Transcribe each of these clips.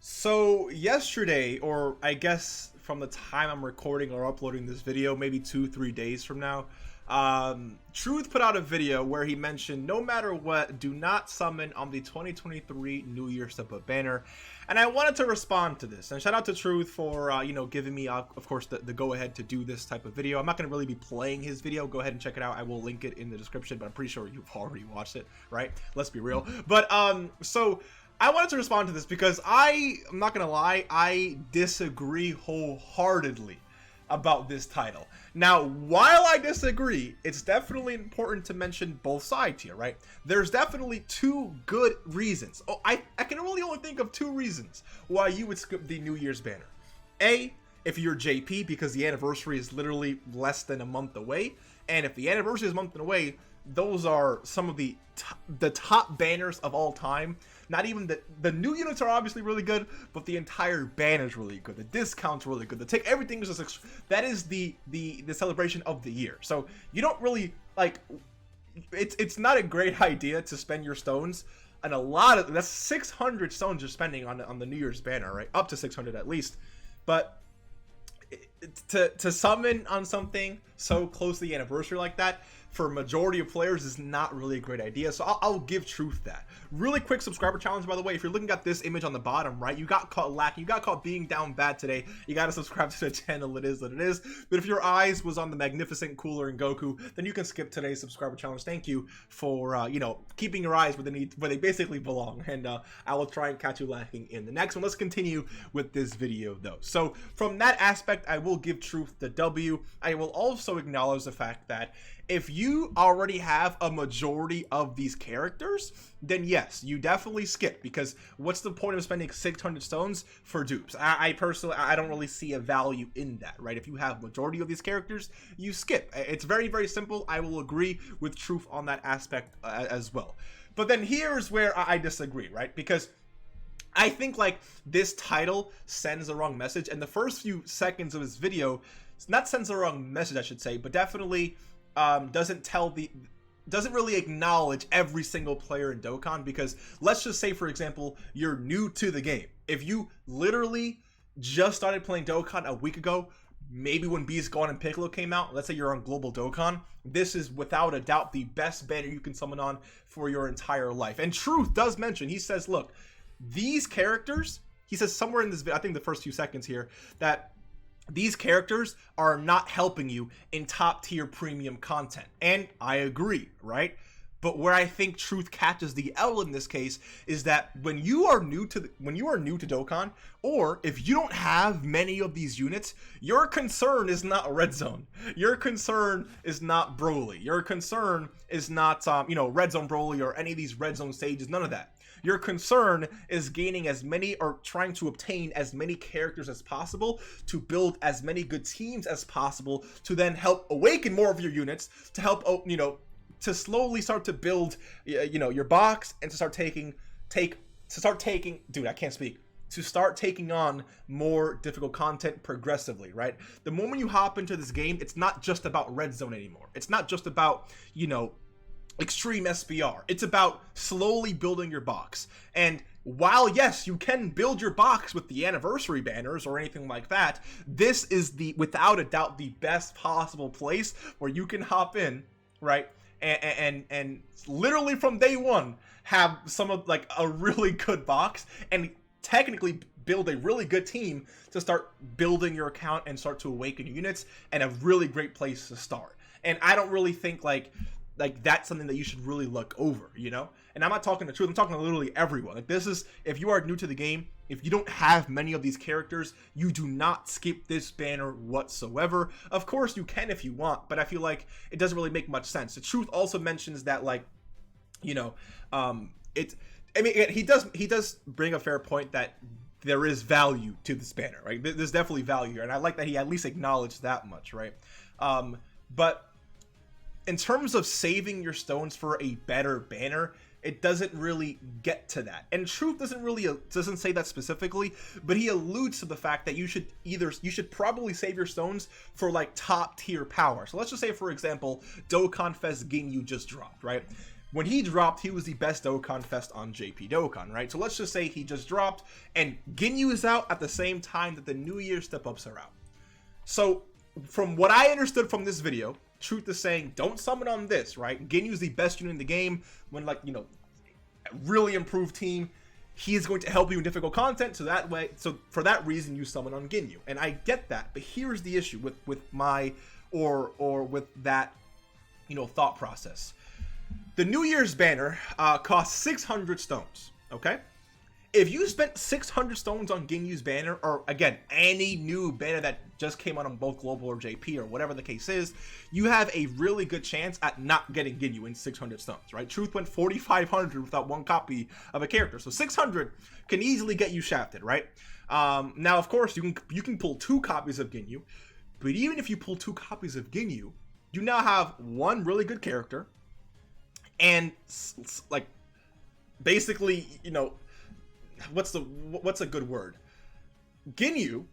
So yesterday, or I guess from the time I'm recording or uploading this video, maybe 2-3 days from now, Truth put out a video where he mentioned no matter what, do not summon on the 2023 New Year Step-Up banner. And I wanted to respond to this. And shout out to Truth for, giving me, of course, the go-ahead to do this type of video. I'm not going to really be playing his video. Go ahead and check it out. I will link it in the description, but I'm pretty sure you've already watched it, right? Let's be real. But, so I wanted to respond to this because I'm not gonna lie, I disagree wholeheartedly about this title. Now, while I disagree, it's definitely important to mention both sides here, right? There's definitely two good reasons. Oh, I can really only think of two reasons why you would skip the New Year's banner. A, if you're JP, because the anniversary is literally less than a month away, and if the anniversary is a month away, those are some of the top banners of all time. Not even the new units are obviously really good, but the entire banner is really good. The discounts really good. Everything is just that is the celebration of the year. So you don't really like. It's not a great idea to spend your stones, and that's 600 stones you're spending on the New Year's banner, right? Up to 600 at least, but to summon on something so close to the anniversary like that for a majority of players is not really a great idea. So I'll give Truth that. Really quick subscriber challenge, by the way. If you're looking at this image on the bottom right, you got caught lacking, you got caught being down bad today, you got to subscribe to the channel. It is what it is. But if your eyes was on the magnificent Cooler and Goku, then you can skip today's subscriber challenge. Thank you for keeping your eyes where they basically belong, and I will try and catch you lacking in the next one. Let's continue with this video though. So from that aspect, I will give Truth the W. I will also acknowledge the fact that if you already have a majority of these characters, then yes, you definitely skip, because what's the point of spending 600 stones for dupes? I personally, I don't really see a value in that, right? If you have majority of these characters, you skip. It's very, very simple. I will agree with Truth on that aspect as well. But then here's where I disagree, right? Because I think like this title sends the wrong message, and the first few seconds of this video, not sends the wrong message, I should say, but definitely doesn't really acknowledge every single player in Dokkan. Because let's just say, for example, you're new to the game. If you literally just started playing Dokkan a week ago, maybe when Beast Gone and Piccolo came out, let's say you're on Global Dokkan, this is without a doubt the best banner you can summon on for your entire life. And Truth does mention, he says, look, these characters, he says somewhere in this video, I think the first few seconds here, that these characters are not helping you in top tier premium content. And I agree, right? But where I think Truth catches the L in this case is that when you are new to Dokkan, or if you don't have many of these units, your concern is not Red Zone. Your concern is not Broly. Your concern is not Red Zone Broly or any of these Red Zone stages, none of that. Your concern is gaining as many, or trying to obtain as many characters as possible to build as many good teams as possible to then help awaken more of your units, to help, to slowly start to build, your box, and to start taking on more difficult content progressively, right? The moment you hop into this game, it's not just about Red Zone anymore. It's not just about, extreme SPR. It's about slowly building your box. And while yes, you can build your box with the anniversary banners or anything like that, this is without a doubt the best possible place where you can hop in, right? And literally from day one have some of like a really good box and technically build a really good team to start building your account and start to awaken your units, and a really great place to start. And I don't really think like that's something that you should really look over, and I'm not talking the Truth, I'm talking to literally everyone. Like, this is, if you are new to the game, if you don't have many of these characters, you do not skip this banner whatsoever. Of course you can if you want, but I feel like it doesn't really make much sense. The Truth also mentions that, like, he does bring a fair point that there is value to this banner, right? There's definitely value here, and I like that he at least acknowledged that much, right? But in terms of saving your stones for a better banner, it doesn't really get to that. And Truth doesn't say that specifically, but he alludes to the fact that you should probably save your stones for like top tier power. So let's just say, for example, Dokkan Fest Ginyu just dropped, right? when he dropped, he was the best Dokkan Fest on JP Dokkan, right? So let's just say he just dropped, and Ginyu is out at the same time that the New Year step-ups are out. So, from what I understood from this video, Truth is saying, don't summon on this, right? Ginyu's the best unit in the game, when, like, you know, really improved team. He is going to help you in difficult content, so that way, so for that reason, you summon on Ginyu. And I get that, but here's the issue with my, or with that, you know, thought process. The New Year's banner costs 600 stones, okay? If you spent 600 stones on Ginyu's banner, or again, any new banner that just came out on both Global or JP or whatever the case is, you have a really good chance at not getting Ginyu in 600 stones, right? Truth went 4,500 without one copy of a character, so 600 can easily get you shafted, right? Now, of course, you can pull 2 copies of Ginyu, but even if you pull 2 copies of Ginyu, you now have one really good character, and like basically, you know, what's a good word? Ginyu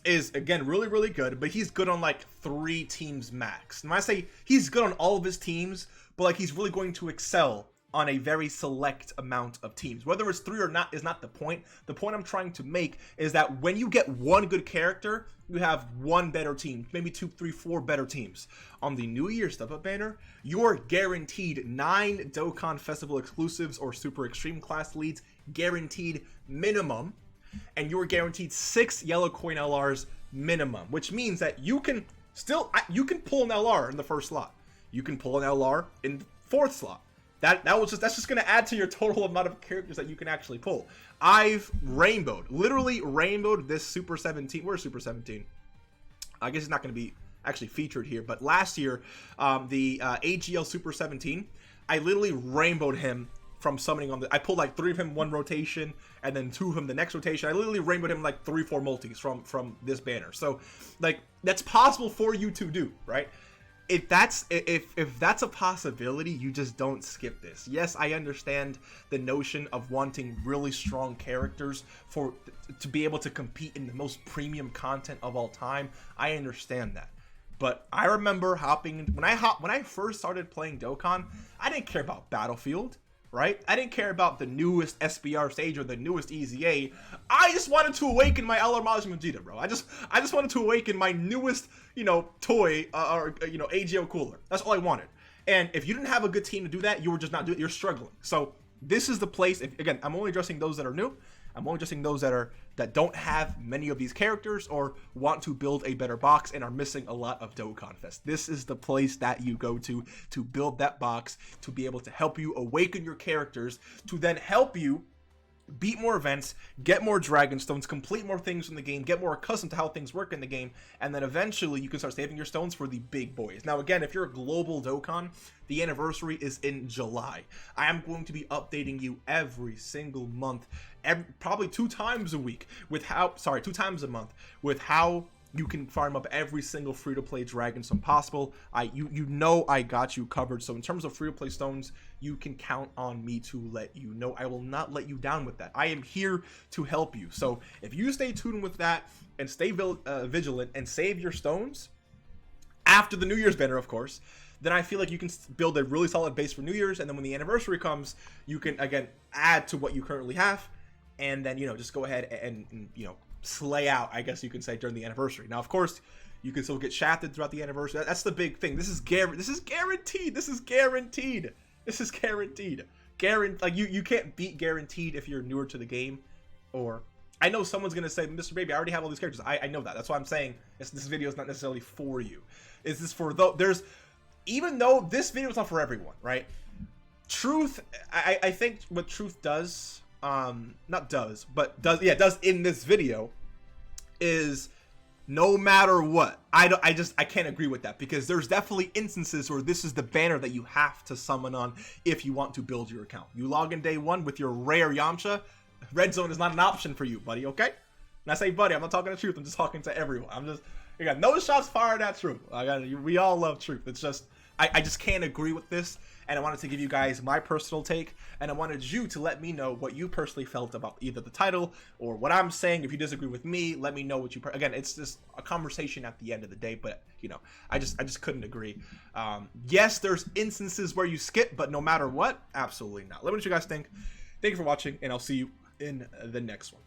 is, again, really good, but he's good on like 3 teams max. And when I say he's good on all of his teams, but like he's really going to excel on a very select amount of teams. Whether it's 3 or not is not the point. The point I'm trying to make is that when you get one good character, you have one better team, maybe 2, 3, 4 better teams. On the New Year step-up banner, you're guaranteed 9 Dokkan Festival exclusives or Super Extreme class leads, guaranteed minimum, and you're guaranteed 6 yellow coin LRs minimum, which means that you can pull an LR in the first slot. You can pull an LR in the 4th slot. That's just going to add to your total amount of characters that you can actually pull. I've literally rainbowed this Super 17. Where's Super 17? I guess it's not going to be actually featured here, but last year, the AGL Super 17, I literally rainbowed him from summoning on the. I pulled like 3 of him one rotation, and then 2 of him the next rotation. I literally rainbowed him like 3, 4 multis from this banner. So, like, that's possible for you to do, right? If that's a possibility, you just don't skip this. Yes, I understand the notion of wanting really strong characters to be able to compete in the most premium content of all time. I understand that. But I remember when I first started playing Dokkan, I didn't care about Battlefield, right? I didn't care about the newest SBR stage or the newest EZA. I just wanted to awaken my LR Majin Vegeta, bro. I just wanted to awaken my newest, you know, toy or you know, AGO cooler. That's all I wanted. And if you didn't have a good team to do that, you were just not doing it. You're struggling. So this is the place. Again, I'm only addressing those that are new. I'm only addressing those that don't have many of these characters or want to build a better box and are missing a lot of Dokkan Fest. This is the place that you go to build that box, to be able to help you awaken your characters, to then help you beat more events, get more Dragon Stones, complete more things in the game, get more accustomed to how things work in the game, and then eventually you can start saving your stones for the big boys. Now again, if you're a global Dokkan, the anniversary is in July. I am going to be updating you every single month, probably 2 times a week, 2 times a month, with how you can farm up every single free-to-play Dragon Stone possible. You know I got you covered. So in terms of free-to-play stones, you can count on me to let you know. I will not let you down with that. I am here to help you. So if you stay tuned with that and stay vigilant and save your stones after the New Year's banner, of course, then I feel like you can build a really solid base for New Year's. And then when the anniversary comes, you can, again, add to what you currently have. And then, you know, just go ahead and you know, slay out, I guess you can say, during the anniversary. Now, of course, you can still get shafted throughout the anniversary. That's the big thing. This is guaranteed. Like, you can't beat guaranteed if you're newer to the game. Or I know someone's gonna say, Mr. Baby, I already have all these characters. I know that. That's why I'm saying this video is not necessarily for you. Is this for even though this video is not for everyone, right? Truth, I think what Truth does, does in this video is, no matter what, I can't agree with that, because there's definitely instances where this is the banner that you have to summon on if you want to build your account. You log in day 1 with your rare Yamcha, red zone is not an option for you, buddy, okay? And I say buddy, I'm not talking to Truth, I'm just talking to everyone. You got no shots fired at Truth. We all love Truth. It's just, I just can't agree with this. and I wanted to give you guys my personal take, and I wanted you to let me know what you personally felt about either the title or what I'm saying. If you disagree with me, let me know what you again, it's just a conversation at the end of the day, but you know, I just couldn't agree. Yes, there's instances where you skip, but no matter what, absolutely not. Let me know what you guys think. Thank you for watching, and I'll see you in the next one.